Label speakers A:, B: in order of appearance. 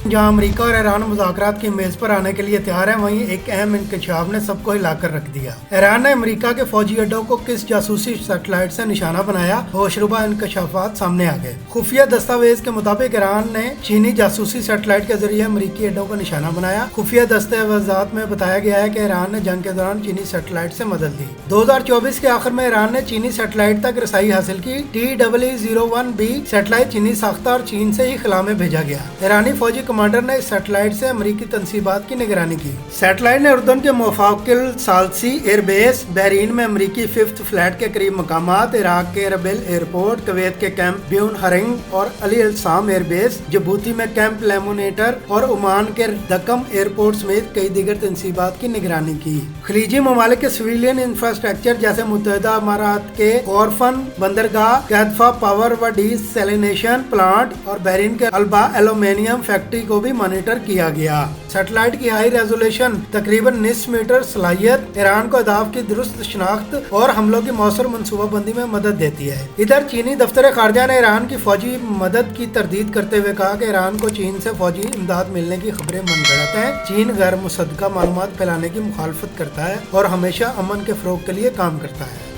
A: जहां अमेरिका और ईरान मुज़ाकरात की मेज पर आने के लिए तैयार है, वहीं एक अहम इंकशाफ ने सबको हिलाकर रख दिया। ईरान ने अमेरिका के फौजी अड्डों को किस जासूसी सैटेलाइट से निशाना बनाया, होशरुबा इंकशाफात सामने आ गए। खुफिया दस्तावेज के मुताबिक ईरान ने चीनी जासूसी सैटेलाइट के जरिए अमेरिकी अड्डों को निशाना बनाया। खुफिया दस्तावेजात में बताया गया है कि ईरान ने जंग के दौरान चीनी सैटेलाइट से मदद ली। 2024 के आखिर में ईरान ने चीनी सैटेलाइट तक रसाई हासिल की। TEE-01B सैटेलाइट चीनी साख्ता और चीन से ही खला में भेजा गया। ईरानी फौजी कमांडर ने इस सैटेलाइट से अमेरिकी तंसीबात की निगरानी की। सैटेलाइट ने उर्दन के मोफाकिल सालसी एयरबेस, बहरीन में अमेरिकी 5th फ्लैट के करीब मकामात, इराक के रबेल एयरपोर्ट, कुवैत के कैंप ब्यून हरिंग और अली अल साम एयरबेस, जिबूती में कैंप लेमोनेटर और ओमान के दकम एयरपोर्ट समेत कई दीगर तंसीबात की निगरानी की। खलीजी ममालिक के सिविलियन इंफ्रास्ट्रक्चर जैसे मुत्तहिदा अमारात के कॉरफन बंदरगाह, कैदफा पावर व डीसैलिनेशन प्लांट और बहरीन के अल्बा एल्यूमिनियम फैक्ट्री को भी मॉनिटर किया गया। सैटेलाइट की हाई रेजोल्यूशन तकरीबन 19 मीटर सलाहियत ईरान को अहदाफ की दुरुस्त शनाख्त और हमलों की मौसर मनसूबाबंदी में मदद देती है। इधर चीनी दफ्तर खारजा ने ईरान की फौजी मदद की तरदीद करते हुए कहा कि ईरान को चीन से फौजी इमदाद मिलने की खबरें मनगढ़ंत हैं। चीन गैर मुसद्दका मालूमात फैलाने की मुखालफत करता है और हमेशा अमन के फ़रोग़ के लिए काम करता है।